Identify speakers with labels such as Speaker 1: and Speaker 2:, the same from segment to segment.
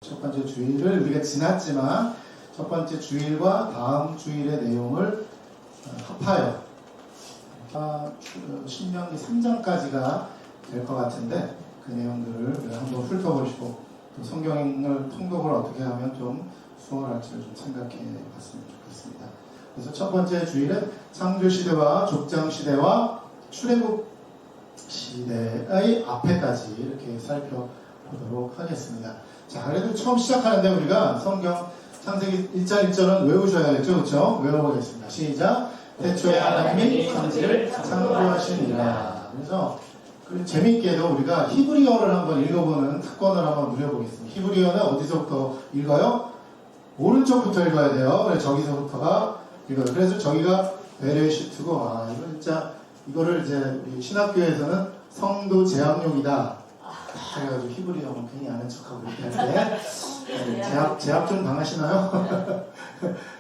Speaker 1: 첫 번째 주일을 우리가 지났지만 첫 번째 주일과 다음 주일의 내용을 합하여 신명기 3장까지가 될 것 같은데 그 내용들을 한번 훑어보시고 또 성경을 통독을 어떻게 하면 좀 수월할지를 좀 생각해 봤으면 좋겠습니다. 그래서 첫 번째 주일은 창조시대와 족장시대와 출애굽 시대의 앞에까지 이렇게 살펴보도록 하겠습니다. 자, 그래도 처음 시작하는데 우리가 성경 창세기 1장 1절은 외우셔야겠죠? 그렇죠? 외워보겠습니다. 시작! 태초에 하나님이 천지를 창조하시니라. 그래서 재미있게도 우리가 히브리어를 한번 읽어보는 특권을 한번 누려보겠습니다. 히브리어는 어디서부터 읽어요? 오른쪽부터 읽어야 돼요. 그래서 저기서부터가 읽어요. 그래서 저기가 베레시트고, 이거 진짜 이거를 이제 우리 신학교에서는 성도 제압용이다. 그래가지고 히브리어는 괜히 아는 척하고 이렇게 할 때 제압 좀 당하시나요?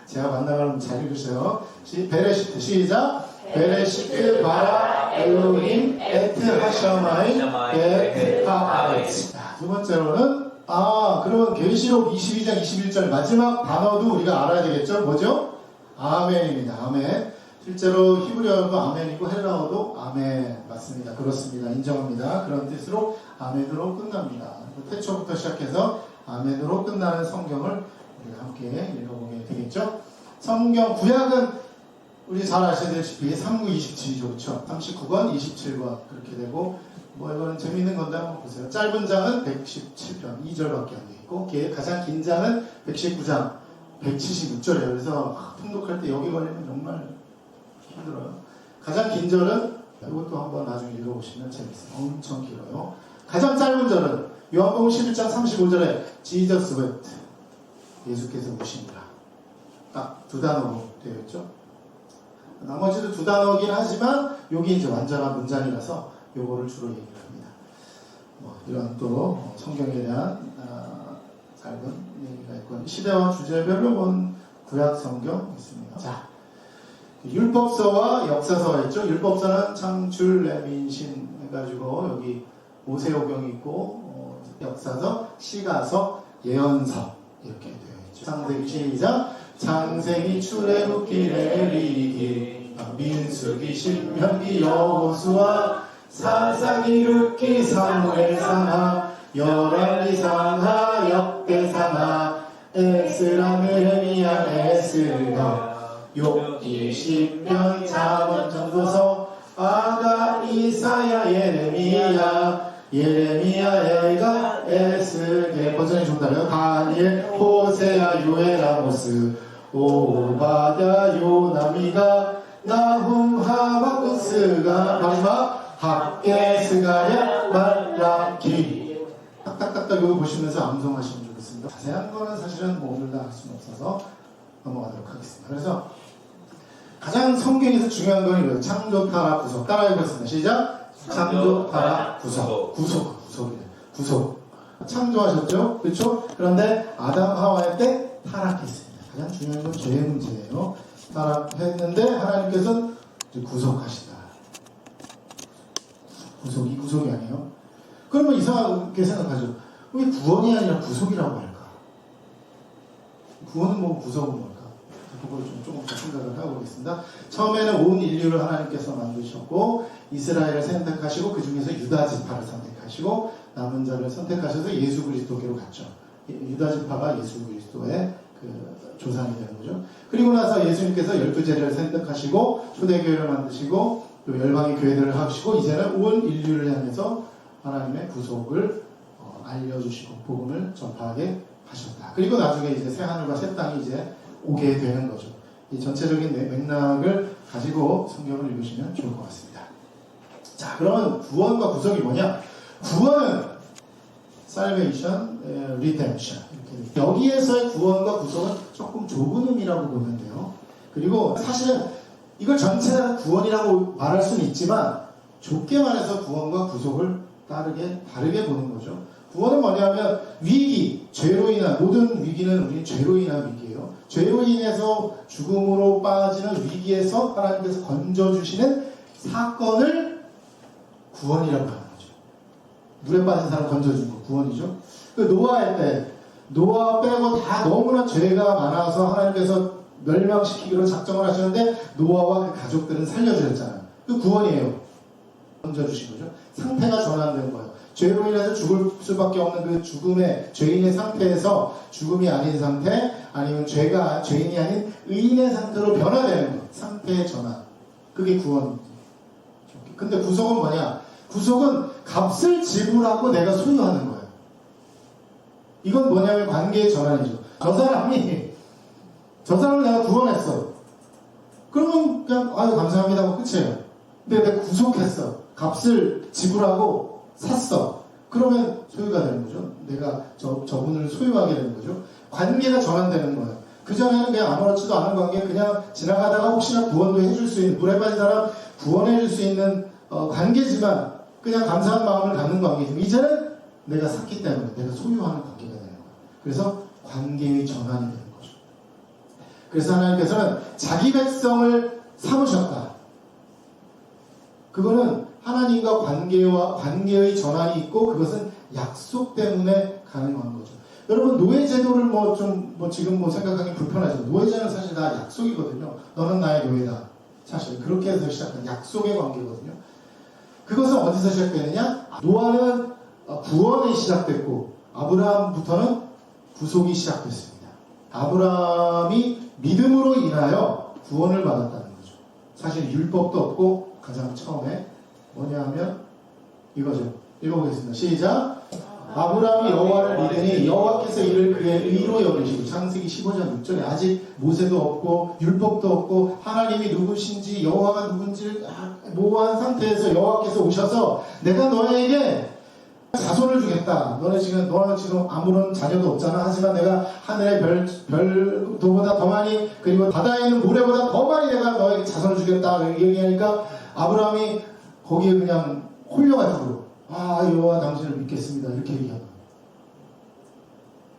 Speaker 1: 제압 안 당하면 잘 읽으세요. 베레시트 시작. 베레시트 바라 엘로힘 에트 하샤마이 에트 하아레츠. 두 번째로는 그러면 계시록 22장 21절 마지막 단어도 우리가 알아야 되겠죠? 뭐죠? 아멘입니다. 아멘. 실제로 히브리어도 아멘이고 헬라어도 아멘 맞습니다. 그렇습니다. 인정합니다. 그런 뜻으로 아멘으로 끝납니다. 태초부터 시작해서 아멘으로 끝나는 성경을 우리가 함께 읽어보게 되겠죠. 성경 구약은 우리 잘 아시다시피 39, 27이죠. 그렇죠? 39권, 27권 그렇게 되고 이거는 재미있는 건데 한번 보세요. 짧은 장은 117편 2절밖에 안 돼 있고 가장 긴 장은 119장 176절이에요. 그래서 통독할 때 여기 걸리면 정말 힘들어요. 가장 긴 절은 이것도 한번 나중에 읽어보시면 재밌어요. 엄청 길어요. 가장 짧은 절은 요한복음 11장 35절에 Jesus wept. 예수께서 우시니라. 딱 두 단어로 되어 있죠. 나머지도 두 단어긴 하지만 여기 이제 완전한 문장이라서 요거를 주로 얘기를 합니다. 이런 또 성경에 대한 짧은 얘기가 있고 시대와 주제별로 본 구약 성경 있습니다. 자, 율법서와 역사서가 있죠. 율법서는 창출, 레민신 해가지고 여기 모세오경이 있고 역사서, 시가서, 예언서 이렇게 되어 있죠. 창세기 시작. 창세기, 출애굽기, 레위기, 민수기, 신명기, 여호수아, 사사기, 룻기, 사무엘 상하, 열왕기 상하, 역대상하, 에스라, 느헤미야, 에스더, 욥기, 시편, 잠언, 전도서, 아가, 이사야, 예레미야, 에가, 에스겔. 버전이 좀 달라요. 다니엘, 호세아, 요엘, 아모스, 오바댜, 요나미가, 나훔, 하박쿠스가, 마지막 학개, 스가랴, 말라기. 딱딱딱딱 이거 보시면서 암송하시면 좋겠습니다. 자세한 거는 사실은 오늘 다 할 수는 없어서 넘어가도록 하겠습니다. 그래서 가장 성경에서 중요한 건 이거예요. 창조, 타락, 구속. 따라 해보겠습니다. 시작. 창조, 타락, 구속. 구속. 창조하셨죠? 그렇죠? 그런데 아담, 하와의 때 타락했습니다. 가장 중요한 건 죄의 문제예요. 타락했는데 하나님께서는 구속하시다. 구속이 아니에요? 그러면 이상하게 생각하죠. 왜 구원이 아니라 구속이라고 할까? 구원은 뭐고 구속은 뭘까? 그걸 좀 조금 더 생각을 해보겠습니다. 처음에는 온 인류를 하나님께서 만드셨고 이스라엘을 선택하시고 그 중에서 유다 지파를 선택하시고 남은 자를 선택하셔서 예수 그리스도께로 갔죠. 유다 지파가 예수 그리스도의 그 조상이 되는 거죠. 그리고 나서 예수님께서 12제자를 선택하시고 초대교회를 만드시고 또 열방의 교회들을 하시고 이제는 온 인류를 향해서 하나님의 구속을 알려주시고 복음을 전파하게 하셨다. 그리고 나중에 이제 새 하늘과 새 땅이 이제 오게 되는 거죠. 이 전체적인 맥락을 가지고 성경을 읽으시면 좋을 것 같습니다. 자, 그러면 구원과 구속이 뭐냐? 구원은 salvation, redemption. 여기에서의 구원과 구속은 조금 좁은 의미라고 보면 돼요. 그리고 사실은 이걸 전체 다 구원이라고 말할 수는 있지만 좁게 말해서 구원과 구속을 다르게 보는 거죠. 구원은 뭐냐면 위기, 죄로 인한 모든 위기는 우리 죄로 인한 위기예요. 죄로 인해서 죽음으로 빠지는 위기에서 하나님께서 건져주시는 사건을 구원이라고 하는 거죠. 물에 빠진 사람 건져준 거 구원이죠. 그 노아의 때 노아 빼고 다 너무나 죄가 많아서 하나님께서 멸망시키기로 작정을 하셨는데 노아와 그 가족들은 살려주셨잖아요. 그 구원이에요. 던져주신 거죠. 상태가 전환된 거예요. 죄로 인해서 죽을 수밖에 없는 그 죽음의 죄인의 상태에서 죽음이 아닌 상태, 아니면 죄인이 아닌 의인의 상태로 변화되는 것. 상태의 전환. 그게 구원입니다. 근데 구속은 뭐냐? 구속은 값을 지불하고 내가 소유하는 거예요. 이건 뭐냐면 관계의 전환이죠. 저 사람을 내가 구원했어. 그러면 그냥 아유 감사합니다 하고 끝이에요. 근데 내가 구속했어. 값을 지불하고 샀어. 그러면 소유가 되는 거죠. 내가 저분을 소유하게 되는 거죠. 관계가 전환되는 거예요. 그전에는 그냥 아무렇지도 않은 관계, 그냥 지나가다가 혹시나 구원도 해줄 수 있는, 불에 빠진 사람 구원해줄 수 있는 관계지만 그냥 감사한 마음을 갖는 관계지만 이제는 내가 샀기 때문에 내가 소유하는 관계가 되는 거예요. 그래서 관계의 전환이 되는 거죠. 그래서 하나님께서는 자기 백성을 삼으셨다. 그거는 하나님과 관계의 전환이 있고 그것은 약속 때문에 가능한 거죠. 여러분 노예제도를 지금 생각하기 불편하죠. 노예제는 사실 다 약속이거든요. 너는 나의 노예다. 사실 그렇게 해서 시작한 약속의 관계거든요. 그것은 어디서 시작되느냐? 노아는 구원이 시작됐고 아브라함부터는 구속이 시작됐습니다. 아브라함이 믿음으로 인하여 구원을 받았다는 거죠. 사실 율법도 없고 가장 처음에 뭐냐 하면 이거죠. 읽어보겠습니다. 시작. 아브라함이 여호와를 믿으니 여호와께서 이를 그의 의로 여기시고 창세기 15장 6절에 아직 모세도 없고 율법도 없고 하나님이 누구신지 여호와가 누군지를 모호한 상태에서 여호와께서 오셔서 내가 너에게 자손을 주겠다. 너는 지금 아무런 자녀도 없잖아. 하지만 내가 하늘의 별도보다 더 많이 그리고 바다에 있는 모래보다 더 많이 내가 너에게 자손을 주겠다. 얘기하니까 아브라함이 거기에 그냥 홀려가지고 여호와 당신을 믿겠습니다. 이렇게 얘기하는 거예요.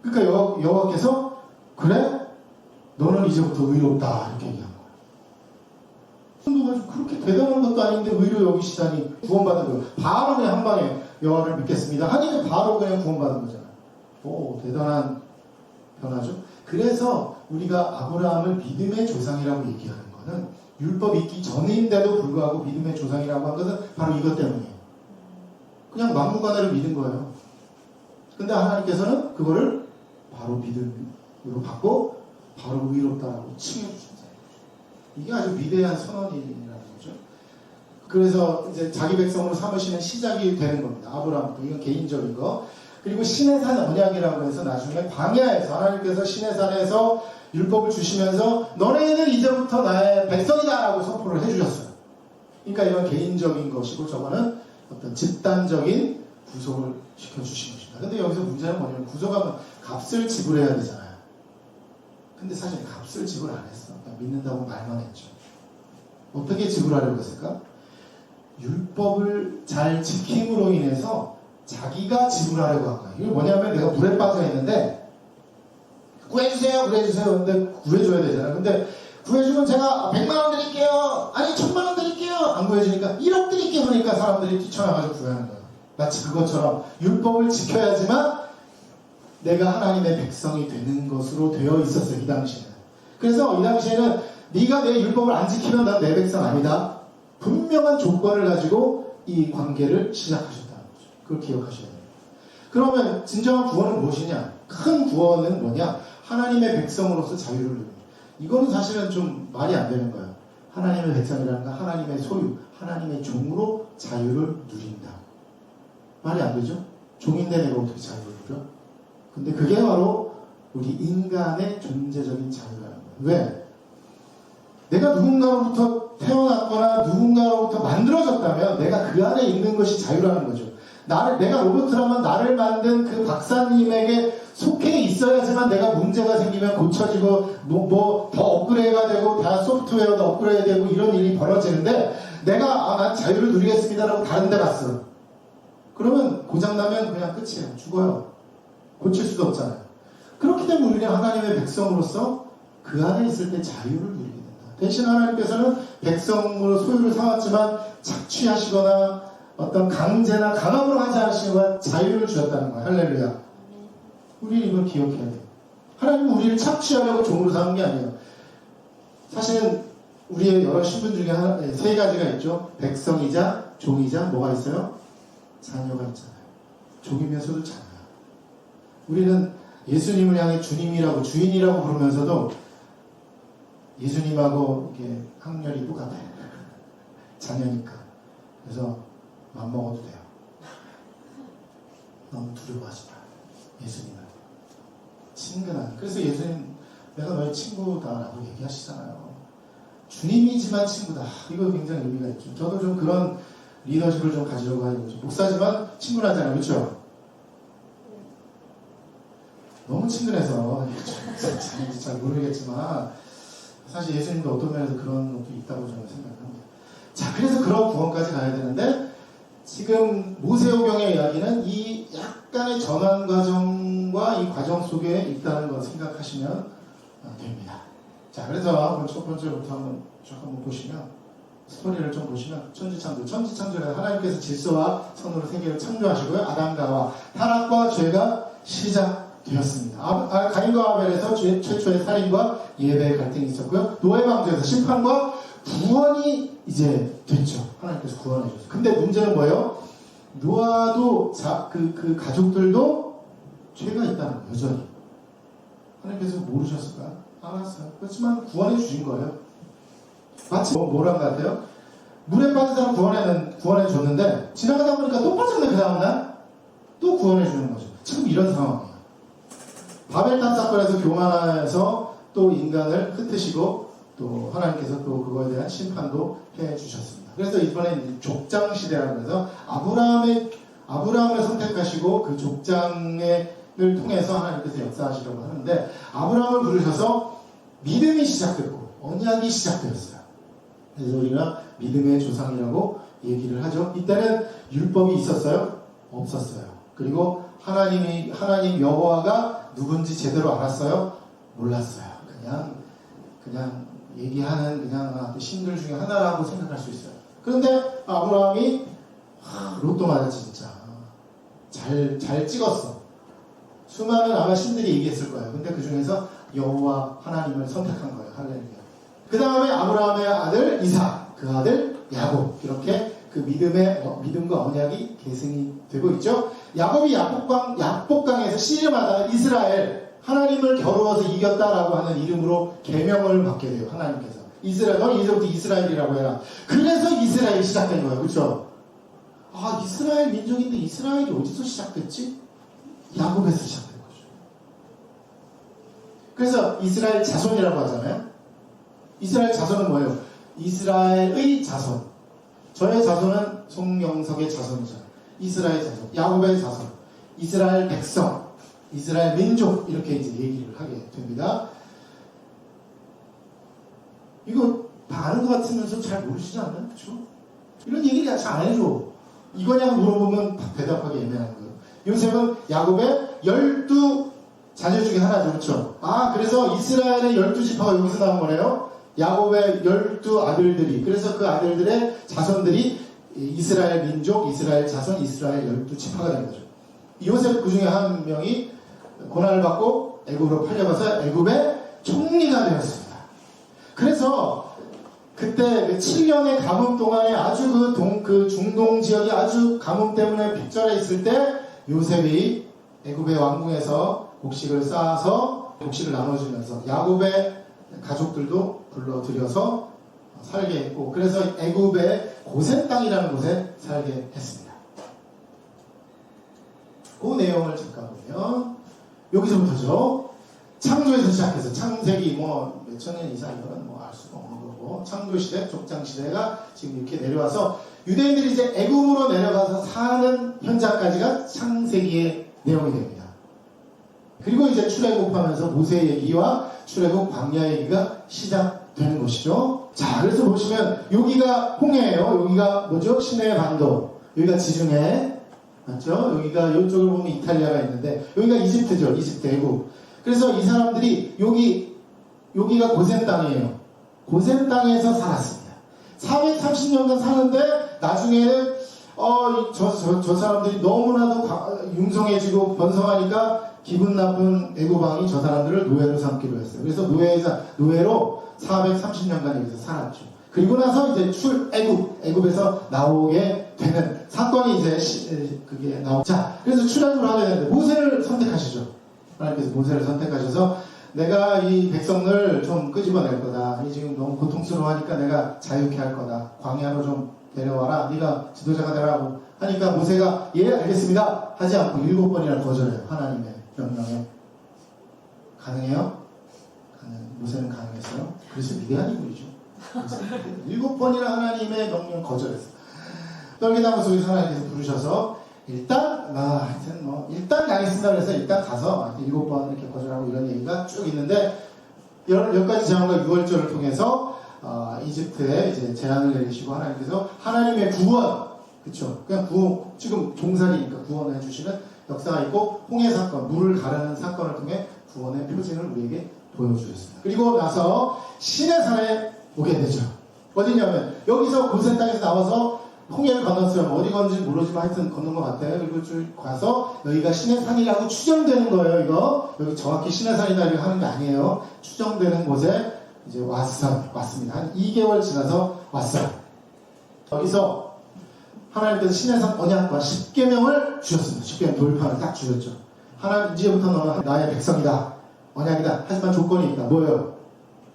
Speaker 1: 그러니까 여호와께서 그래? 너는 이제부터 의롭다. 이렇게 얘기한 거예요. 그렇게 대단한 것도 아닌데 의로 여기시다니 구원받은 거예요. 바로 그냥 한 방에 여호와를 믿겠습니다. 하니까 바로 그냥 구원받은 거잖아요. 오, 대단한 변화죠. 그래서 우리가 아브라함을 믿음의 조상이라고 얘기하는 거는 율법이 있기 전인데도 불구하고 믿음의 조상이라고 한 것은 바로 이것 때문이에요. 그냥 막무가내로 믿은 거예요. 근데 하나님께서는 그거를 바로 믿음으로 받고 바로 의롭다라고 칭해주신 거예요. 이게 아주 위대한 선언이라는 거죠. 그래서 이제 자기 백성으로 삼으시는 시작이 되는 겁니다. 아브라함부터. 이건 개인적인 거. 그리고 신의 산 언약이라고 해서 나중에 광야에서 하나님께서 신의 산에서 율법을 주시면서 너네는 이제부터 나의 백성이다라고 선포를 해주셨어요. 그러니까 이건 개인적인 것이고 저거는 어떤 집단적인 구속을 시켜주신 것입니다. 근데 여기서 문제는 뭐냐면 구속하면 값을 지불해야 되잖아요. 근데 사실 값을 지불 안 했어. 그러니까 믿는다고 말만 했죠. 어떻게 지불하려고 했을까? 율법을 잘 지킴으로 인해서 자기가 지불하려고 한 거예요. 이게 뭐냐면 내가 물에 빠져 있는데 구해주세요. 근데 구해줘야 되잖아요. 근데 구해주면 제가 100만원 드릴게요. 아니 1000만원 드릴게요. 안 구해주니까 1억 드릴게요. 하니까 사람들이 뛰쳐나가서 구하는 거예요. 마치 그것처럼 율법을 지켜야지만 내가 하나님의 백성이 되는 것으로 되어 있었어요. 이 당시에는. 그래서 이 당시에는 네가 내 율법을 안 지키면 난 내 백성 아니다. 분명한 조건을 가지고 이 관계를 시작하셨다는 거죠. 그걸 기억하셔야 돼요. 그러면 진정한 구원은 무엇이냐? 큰 구원은 뭐냐? 하나님의 백성으로서 자유를 누립니다. 이거는 사실은 좀 말이 안 되는 거예요. 하나님의 백성이라는 건 하나님의 소유, 하나님의 종으로 자유를 누린다. 말이 안 되죠? 종인데 내가 어떻게 자유를 누려? 근데 그게 바로 우리 인간의 존재적인 자유라는 거예요. 왜? 내가 누군가로부터 태어났거나 누군가로부터 만들어졌다면 내가 그 안에 있는 것이 자유라는 거죠. 내가 로봇이라면 나를 만든 그 박사님에게 속해 있어야지만 내가 문제가 생기면 고쳐지고 더 업그레이드가 되고 다 소프트웨어도 업그레이드 되고 이런 일이 벌어지는데 내가 난 자유를 누리겠습니다라고 다른 데 갔어. 그러면 고장나면 그냥 끝이에요. 죽어요. 고칠 수도 없잖아요. 그렇기 때문에 우리는 하나님의 백성으로서 그 안에 있을 때 자유를 누리게 된다. 대신 하나님께서는 백성으로 소유를 삼았지만 착취하시거나 어떤 강제나 강압으로 하지 않으시거나 자유를 주셨다는 거예요. 할렐루야. 우리는 이걸 기억해야 돼요. 하나님은 우리를 착취하려고 종으로 삼은 게 아니에요. 사실은 우리의 여러 신분 중에 세 가지가 있죠. 백성이자 종이자 뭐가 있어요? 자녀가 있잖아요. 종이면서도 자녀야. 우리는 예수님을 향해 주님이라고 주인이라고 부르면서도 예수님하고 이렇게 학렬이 똑같아요. 자녀니까. 그래서 맘 먹어도 돼요. 너무 두려워하지 마. 예수님을. 친근한. 그래서 예수님 내가 너의 친구다라고 얘기하시잖아요. 주님이지만 친구다. 이거 굉장히 의미가 있죠. 저도 좀 그런 리더십을 좀 가지려고 하는 거죠. 목사지만 친근하잖아요. 그렇죠? 너무 친근해서 잘 모르겠지만 사실 예수님도 어떤 면에서 그런 것도 있다고 저는 생각합니다. 자, 그래서 그런 구원까지 가야 되는데 지금 모세오경의 이야기는 이 약간의 전환 과정과 이 과정 속에 있다는 걸 생각하시면 됩니다. 자, 그래서 첫 번째부터 한번 보시면 스토리를 좀 보시면 천지창조에 하나님께서 질서와 선으로 세계를 창조하시고요. 아담과 하와 타락과 죄가 시작되었습니다. 가인과 아벨에서 최초의 살인과 예배의 갈등이 있었고요. 노예 방주에서 심판과 구원이 이제 됐죠. 하나님께서 구원해 주셨어요. 근데 문제는 뭐예요? 노아도 그 가족들도 죄가 있다는 거예요. 여전히. 하나님께서 모르셨을까요? 알았어요. 그렇지만 구원해 주신 거예요. 마치 뭐랑 같아요? 물에 빠진 사람 구원해 줬는데 지나가다 보니까 또 빠졌네. 그 다음날 또 구원해 주는 거죠. 지금 이런 상황이에요. 바벨탑 사건에서 교만해서 또 인간을 흩으시고 또 하나님께서 또 그거에 대한 심판도 해 주셨습니다. 그래서 이번에 족장 시대라고 해서 아브라함을 선택하시고 그 족장을 통해서 하나님께서 역사하시려고 하는데 아브라함을 부르셔서 믿음이 시작됐고 언약이 시작되었어요. 그래서 우리가 믿음의 조상이라고 얘기를 하죠. 이때는 율법이 있었어요? 없었어요. 그리고 하나님 여호와가 누군지 제대로 알았어요? 몰랐어요. 그냥 얘기하는 신들 중에 하나라고 생각할 수 있어요. 그런데 아브라함이 로또 맞았지 진짜. 잘 찍었어. 수많은 아마 신들이 얘기했을 거예요. 근데 그 중에서 여호와 하나님을 선택한 거예요. 할렐루야. 그 다음에 아브라함의 아들 이삭, 그 아들 야곱, 이렇게 그 믿음과 언약이 계승이 되고 있죠. 야곱이 야복강에서 씨름하다가 이스라엘, 하나님을 겨루어서 이겼다라고 하는 이름으로 계명을 받게 돼요. 하나님께서 넌 이제부터 이스라엘이라고 해라. 그래서 이스라엘이 시작된 거예요. 그렇죠? 이스라엘 민족인데 이스라엘이 어디서 시작됐지? 야곱에서 시작된 거죠. 그래서 이스라엘 자손이라고 하잖아요. 이스라엘 자손은 뭐예요? 이스라엘의 자손. 저의 자손은 송영석의 자손이잖아요. 이스라엘 자손, 야곱의 자손, 이스라엘 백성, 이스라엘 민족, 이렇게 이제 얘기를 하게 됩니다. 이거 다 아는 것 같으면서 잘 모르시지 않나요? 그렇죠? 이런 얘기를 잘 안 해줘. 이거냐고 물어보면 대답하기 애매한 거예요. 요셉은 야곱의 12 자녀 중에 하나죠. 그렇죠? 그래서 이스라엘의 12지파가 여기서 나온 거네요. 야곱의 12 아들들이, 그래서 그 아들들의 자손들이 이스라엘 민족, 이스라엘 자손, 이스라엘 12지파가 된 거죠. 요셉 그 중에 한 명이 고난을 받고 애굽으로 팔려가서 애굽의 총리가 되었습니다. 그래서 그때 7년의 가뭄 동안에 아주 그 중동 지역이 아주 가뭄 때문에 빗절해 있을 때 요셉이 애굽의 왕궁에서 곡식을 쌓아서 곡식을 나눠주면서 야곱의 가족들도 불러들여서 살게 했고, 그래서 애굽의 고센 땅이라는 곳에 살게 했습니다. 그 내용을 잠깐 보면 여기서부터죠. 창조에서 시작해서 창세기 몇천 년 이상 이거는 알 수가 없는 거고, 창조시대, 족장시대가 지금 이렇게 내려와서 유대인들이 이제 애굽으로 내려가서 사는 현장까지가 창세기의 내용이 됩니다. 그리고 이제 출애굽하면서 모세 얘기와 출애굽 광야 얘기가 시작되는 것이죠. 자, 그래서 보시면 여기가 홍해예요. 여기가 뭐죠? 시내 반도. 여기가 지중해. 맞죠? 여기가 이쪽을 보면 이탈리아가 있는데 여기가 이집트죠. 이집트 애굽. 그래서 이 사람들이 여기가 고센 땅이에요. 고센 땅에서 살았습니다. 430년간 사는데 나중에는 저 사람들이 너무나도 융성해지고 번성하니까 기분 나쁜 애고방이 저 사람들을 노예로 삼기로 했어요. 그래서 노예로 430년간 여기서 살았죠. 그리고 나서 이제 애굽에서 나오게 되는 사건이 이제 그게 나오죠. 자, 그래서 출애굽을 하게 되는데 모세를 선택하시죠. 하나님께서 모세를 선택하셔서 내가 이 백성을 좀 끄집어낼 거다. 이 지금 너무 고통스러워하니까 내가 자유케 할 거다. 광야로 좀 데려와라. 네가 지도자가 되라고 하니까 모세가 예 알겠습니다 하지 않고 7번이나 거절해요. 하나님의 명령에. 가능해요? 모세는 가능했어요. 그래서 위대한 인물이죠. 7번이나 하나님의 명령 거절했어요. 떨기나무 속에서 하나님께서 부르셔서 일단 가겠습니다. 그래서 일단 가서 7번 이렇게 거절하고 이런 얘기가 쭉 있는데 몇 가지 제안과 유월절을 통해서 이집트에 이제 제안을 내리시고 하나님께서 하나님의 구원, 그쵸? 그냥 구원, 지금 종살이니까 구원을 해주시는 역사가 있고 홍해 사건, 물을 가르는 사건을 통해 구원의 표징을 우리에게 보여주셨습니다. 그리고 나서 시내산에 오게 되죠. 어디냐면 여기서 고센 땅에서 나와서 홍해를 건넜어요. 어디 건지 모르지만 하여튼 건넌 것 같아요. 그리고 쭉 가서 여기가 시내산이라고 추정되는 거예요. 이거 여기 정확히 시내산이다 이렇게 하는 게 아니에요. 추정되는 곳에 이제 왔습니다. 한 2개월 지나서 왔어요. 여기서 하나님께서 시내산 언약과 10계명을 주셨습니다. 10계명 돌판을 딱 주셨죠. 하나님 이제부터 너는 나의 백성이다. 언약이다. 하지만 조건이 있다. 뭐예요?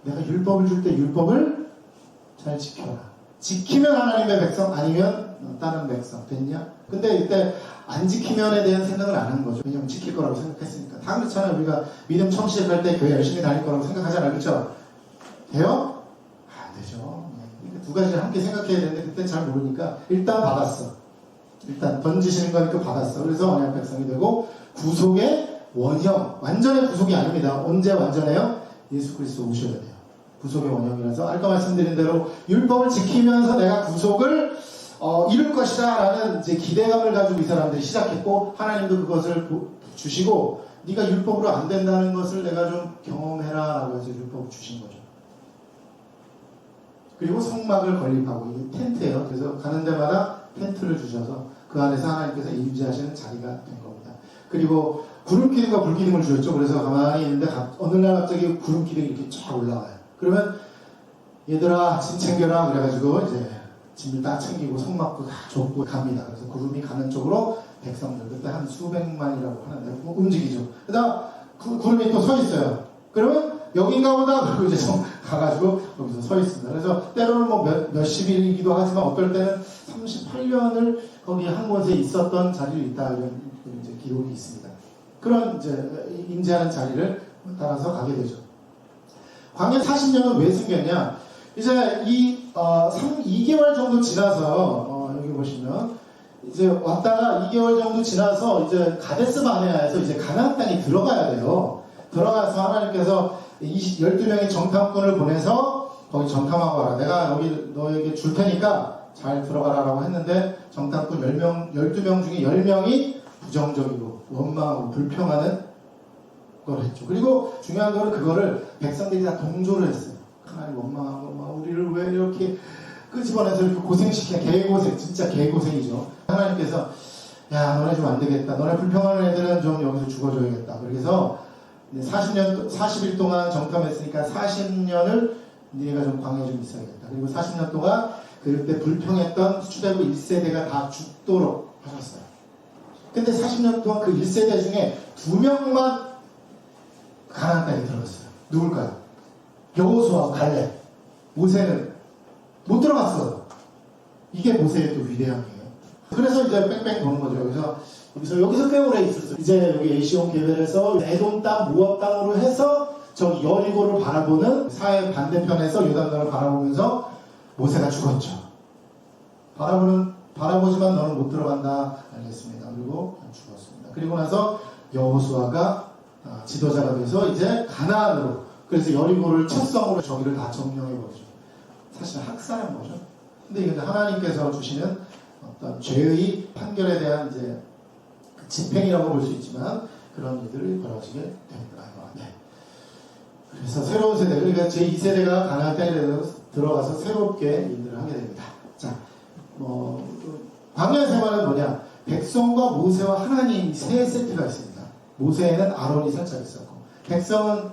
Speaker 1: 내가 율법을 줄 때 율법을 잘 지켜라. 지키면 하나님의 백성, 아니면 다른 백성. 됐냐? 근데 이때 안 지키면에 대한 생각을 안 한 거죠. 왜냐면 지킬 거라고 생각했으니까. 다 그렇잖아요. 우리가 믿음 처음 시작할 때 교회 열심히 다닐 거라고 생각하잖아요. 그렇죠? 돼요? 안 되죠. 두 가지를 함께 생각해야 되는데 그때 잘 모르니까 일단 받았어. 일단 던지시는 거니까 받았어. 그래서 언약 백성이 되고 구속의 원형, 완전의 구속이 아닙니다. 언제 완전해요? 예수 그리스도 오셔야 돼요. 구속의 원형이라서 아까 말씀드린 대로 율법을 지키면서 내가 구속을 이룰 것이다 라는 이제 기대감을 가지고 이 사람들이 시작했고 하나님도 그것을 주시고 네가 율법으로 안 된다는 것을 내가 좀 경험해라 라고 해서 율법을 주신 거죠. 그리고 성막을 건립하고 이게 텐트예요. 그래서 가는 데마다 텐트를 주셔서 그 안에서 하나님께서 임재하시는 자리가 된 겁니다. 그리고 구름기둥과 불기둥을 주셨죠. 그래서 가만히 있는데 어느 날 갑자기 구름기둥이 이렇게 쫙 올라와요. 그러면 얘들아 짐 챙겨라 그래가지고 이제 짐을 딱 챙기고 성막도 다 줬고 갑니다. 그래서 구름이 가는 쪽으로 백성들 그때 한 수백만이라고 하는데 움직이죠. 그다음 구름이 또 서 있어요. 그러면 여긴가 보다 그리고 이제 가가지고 여기서 서 있습니다. 그래서 때로는 뭐 몇십일이기도 하지만 어떨 때는 38년을 거기 한 곳에 있었던 자리도 있다 이런 이제 기록이 있습니다. 그런 이제 임재하는 자리를 따라서 가게 되죠. 광야 40년은 왜 숨겼냐? 이제 2개월 정도 지나서 여기 보시면 이제 왔다가 2개월 정도 지나서 이제 가데스 바네아에서 이제 가나안 땅에 들어가야 돼요. 들어가서 하나님께서 12명의 정탐꾼을 보내서 거기 정탐하고 와라. 내가 여기 너에게 줄 테니까 잘 들어가라라고 했는데 정탐꾼 12명 중에 10명이 부정적이고 원망하고 불평하는 걸 했죠. 그리고 중요한 거는 그거를 백성들이 다 동조를 했어요. 하나님 원망하고 막 우리를 왜 이렇게 끄집어내서 이렇게 고생시키냐. 개고생, 진짜 개고생이죠. 하나님께서 야 너네 좀 안 되겠다. 너네 불평하는 애들은 좀 여기서 죽어줘야겠다. 그래서 40일 동안 정탐했으니까 40년을 네가 좀 광야에 좀 있어야겠다. 그리고 40년 동안 그때 불평했던 출애굽 1세대가 다 죽도록 하셨어요. 근데 40년 동안 그 1세대 중에 2명만 가나안 땅에 들어갔어요. 누굴까요? 여호수아와 갈렙. 모세는 못 들어갔어. 이게 모세의 또 위대함이에요. 그래서 이제 뺑뺑 도는 거죠. 여기서 꽤 오래 있었어요. 이제 여기 에시온 계열에서 에돔 땅, 모압 땅으로 해서 저기 여리고를 바라보는 사해 반대편에서 요단강을 바라보면서 모세가 죽었죠. 바라보지만 너는 못 들어간다. 알겠습니다. 그리고 죽었습니다. 그리고 나서 여호수아가 지도자가 돼서 이제 가나안으로, 그래서 여리고를 첫 성으로 저기를 다 점령해버리죠. 사실 학살한 거죠. 근데 이게 하나님께서 주시는 어떤 죄의 판결에 대한 이제 집행이라고 볼 수 있지만 그런 일들이 벌어지게 됩니다. 네. 그래서 새로운 세대, 그러니까 제2세대가 가나안 땅에 들어가서 새롭게 일들을 하게 됩니다. 자, 광야 생활은 뭐냐? 백성과 모세와 하나님 세 세트가 있습니다. 모세에는 아론이 살짝 있었고, 백성은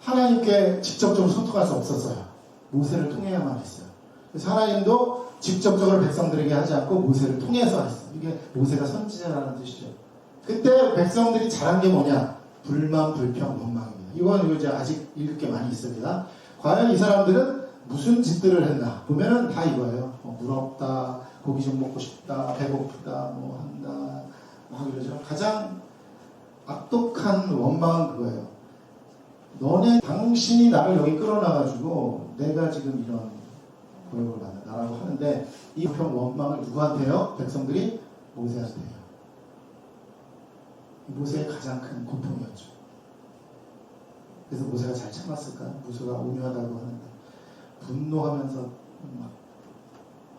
Speaker 1: 하나님께 직접적으로 소통할 수 없었어요. 모세를 통해야만 했어요. 그래서 하나님도 직접적으로 백성들에게 하지 않고 모세를 통해서 했어요. 이게 모세가 선지자라는 뜻이죠. 그때 백성들이 잘한 게 뭐냐? 불만, 불평, 원망입니다. 이건 이제 아직 읽을 게 많이 있습니다. 과연 이 사람들은 무슨 짓들을 했나? 보면은 다 이거예요. 물 없다, 고기 좀 먹고 싶다, 배고프다, 뭐 한다, 막 이러죠. 가장 악독한 원망은 그거예요. 당신이 나를 여기 끌어놔가지고 내가 지금 이런 고역을 받는다라고 하는데, 이 원망을 누구한테요? 백성들이 모세한테요. 모세의 가장 큰 고통이었죠. 그래서 모세가 잘 참았을까? 모세가 온유하다고 하는데 분노하면서 막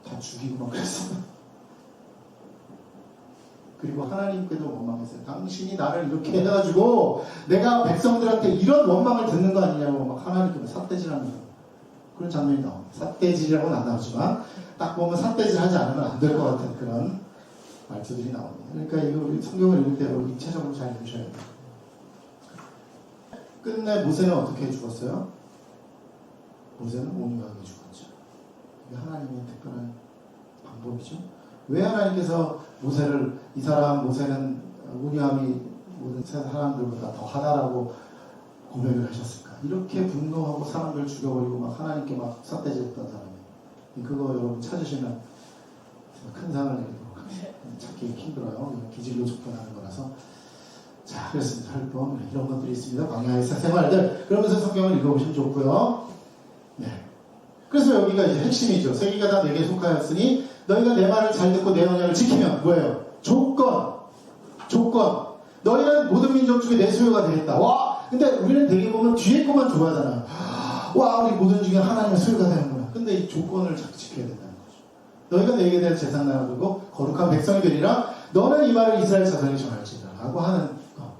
Speaker 1: 다 죽이고 막 그랬어요. 그리고 하나님께도 원망했어요. 당신이 나를 이렇게 해가지고 내가 백성들한테 이런 원망을 듣는 거 아니냐고 막 하나님께 삿대질하면서 그런 장면이 나옵니다. 삿대질이라고는 안 나오지만 딱 보면 삿대질 하지 않으면 안 될 것 같은 그런 말투들이 나옵니다. 그러니까 이거 우리 성경을 읽을 때 입체적으로 잘 읽으셔야 돼요. 끝내 모세는 어떻게 죽었어요? 모세는 온유하게 죽었죠. 이게 하나님의 특별한 방법이죠. 왜 하나님께서 모세는 온유함이 모든 사람들보다 더 하다라고 고백을 하셨을까? 이렇게 분노하고 사람들 죽여버리고 막 하나님께 막 삿대질했던 사람이, 그거 여러분 찾으시면 큰 상을 내리고 찾기 힘들어요. 기질로 접근하는 거라서. 자, 그렇습니다. 혈법 이런 것들이 있습니다. 광야의 생활들. 그러면서 성경을 읽어보시면 좋고요. 네. 그래서 여기가 이제 핵심이죠. 세계가 다 내게 속하였으니 너희가 내 말을 잘 듣고 내 언약을 지키면 뭐예요? 조건. 너희는 모든 민족 중에 내 소유가 되겠다. 와! 근데 우리는 되게 보면 뒤에 것만 좋아하잖아요. 와, 우리 모든 중에 하나님의 소유가 되는구나. 근데 이 조건을 자꾸 지켜야 된다는 거죠. 너희가 내게 대한 재산 나누고 거룩한 백성이 되리라. 너는 이 말을 이스라엘 자손이 정할지라. 라고 하는 거.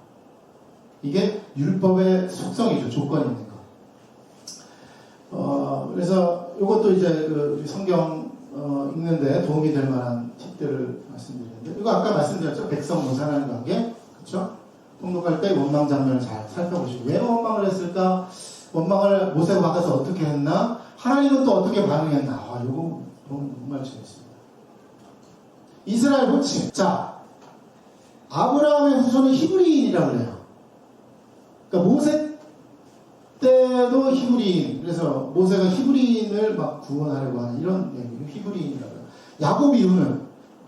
Speaker 1: 이게 율법의 속성이죠. 조건이 있는 거. 그래서 이것도 이제 그 성경 읽는데 도움이 될 만한 팁들을 말씀드리는데, 이거 아까 말씀드렸죠. 백성 모세 하나님 관계. 그렇죠? 통독할 때 원망 장면을 잘 살펴보시고, 왜 원망을 했을까? 원망을 모세가 받아서 어떻게 했나? 하나님은 또 어떻게 반응했나? 이거 정말 재밌습니다. 이스라엘 호칭. 자, 아브라함의 후손은 히브리인이라고 그래요. 그러니까 모세 때도 히브리인, 그래서 모세가 히브리인을 막 구원하려고 하는 이런 히브리인이라고 해요. 야곱 이후는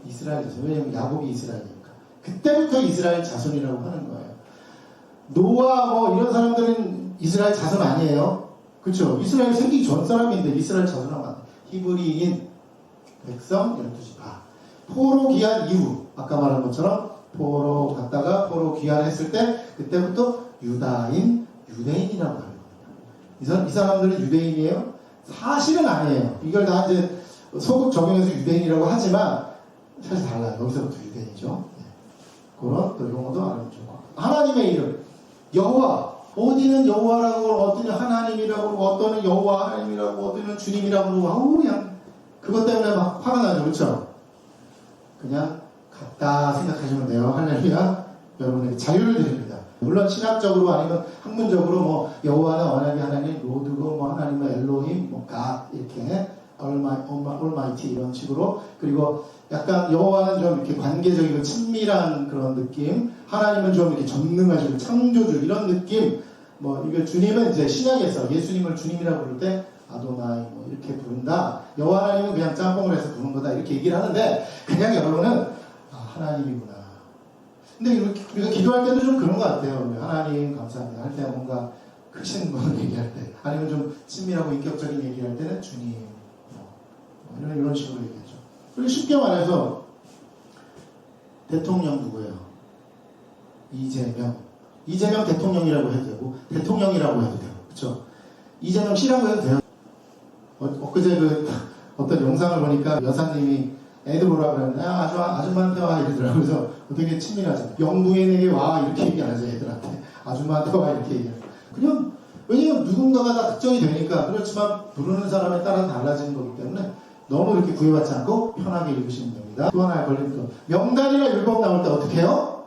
Speaker 1: 이스라엘 자손. 왜냐면 야곱이 이스라엘이니까. 그때부터 이스라엘 자손이라고 하는 거예요. 노아 뭐 이런 사람들은 이스라엘 자손 아니에요. 그렇죠? 이스라엘 생기기 전 사람인데 이스라엘 자손하면 안 돼. 히브리인, 백성 이런 뜻이 다. 포로 귀환 이후, 아까 말한 것처럼 포로 갔다가 포로 귀환했을 때 그때부터 유다인, 유대인이라고 하는 겁니다. 이 사람들은 유대인이에요? 사실은 아니에요. 이걸 다 이제 소급 적용해서 유대인이라고 하지만 사실 달라요. 여기서부터 유대인이죠. 네. 그런 또 용어도 알아보죠. 하나님의 이름, 여호와. 어디는 여호와라고 그러고, 어디는 하나님이라고 그러고, 어디는 여호와 하나님이라고, 어디는 주님이라고 그러고, 아우 그냥 그것 때문에 막 화가 나죠. 그렇죠? 그냥 같다 생각하시면 돼요. 할렐루야. 여러분에게 자유를 드립니다. 물론 신학적으로 아니면 학문적으로 뭐 여호와는 언약의 하나님, 로드고 뭐 하나님은 엘로힘, 뭐 갓 이렇게 올마이티 이런 식으로, 그리고 약간 여호와는 좀 이렇게 관계적이고 친밀한 그런 느낌, 하나님은 좀 이렇게 전능하시고 창조주 이런 느낌. 뭐 이게 주님은 이제 신약에서 예수님을 주님이라고 부를 때 아도나이 뭐 이렇게 부른다. 여호와 하나님은 그냥 짬뽕을 해서 부른 거다 이렇게 얘기를 하는데, 그냥 여러분은 하나님이구나. 근데 우리가 기도할 때도 좀 그런 것 같아요. 하나님 감사합니다 할 때, 뭔가 크신 분 얘기할 때, 아니면 좀 친밀하고 인격적인 얘기할 때는 주님, 이런 식으로 얘기하죠. 그리고 쉽게 말해서 대통령 누구예요? 이재명 대통령이라고 해도 되고 대통령이라고 해도 되고, 그렇죠? 이재명 씨라고 해도 돼요. 엊그제 어떤 영상을 보니까 여사님이 애들 보라 그랬는데, 아줌마한테 와 이러더라고요. 그래서 되게 친밀하잖아요. 영부인에게 와 이렇게 얘기 안 하죠. 애들한테 아줌마한테 와 이렇게 얘기해요. 그냥 왜냐면 누군가가 다 특정이 되니까. 그렇지만 부르는 사람에 따라 달라지는 거기 때문에 너무 이렇게 구애받지 않고 편하게 읽으시면 됩니다. 겁니다. 또 하나의 걸림돌. 명단이나 율법 나올 때 어떻게 해요?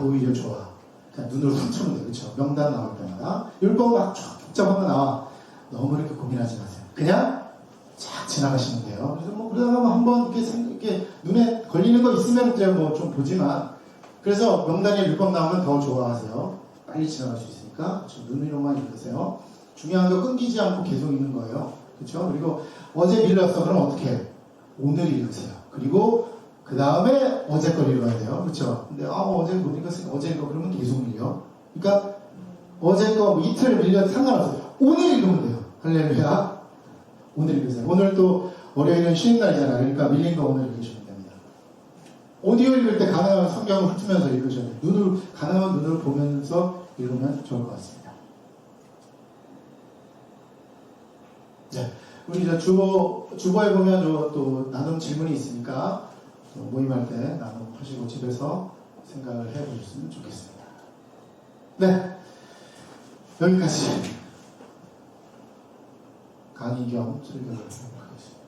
Speaker 1: 오히려 좋아. 그냥 눈으로 훔치면 돼. 그렇죠? 명단 나올 때마다. 율법 막 쫙 복잡한 거 나와. 너무 이렇게 고민하지 마세요. 그냥 쫙 지나가시면 돼요. 그래서 뭐 그러다가 한번 이렇게 눈에 걸리는 거 있으면 이제 뭐 좀 보지만, 그래서 명단이 율법 나오면 더 좋아하세요. 빨리 지나갈 수 있으니까. 그렇죠? 눈으로만 읽으세요. 중요한 거 끊기지 않고 계속 읽는 거예요. 그렇죠? 그리고 어제 밀렸어. 그럼 어떻게 해? 오늘 읽으세요. 그리고 그 다음에 어제 걸 읽어야 돼요. 그렇죠? 근데 어제 못 읽었으니까 어제 읽어. 그러면 계속 밀려. 그러니까 어제 거 이틀 밀려도 상관없어요. 오늘 읽으면 돼요. 할렐루야. 오늘 읽으세요. 오늘 또 월요일은 쉬는 날이잖아요. 그러니까 밀린 거 오늘 읽으시면 됩니다. 오디오 읽을 때 가능하면 성경을 훑으면서 읽으셔야 돼요. 가능하면 눈으로 보면서 읽으면 좋을 것 같습니다. 네. 우리 주보에 보면 또 나눔 질문이 있으니까 모임할 때 나눔하시고 집에서 생각을 해보셨으면 좋겠습니다. 네. 여기까지 강의 겸 설교를 하도록 하겠습니다.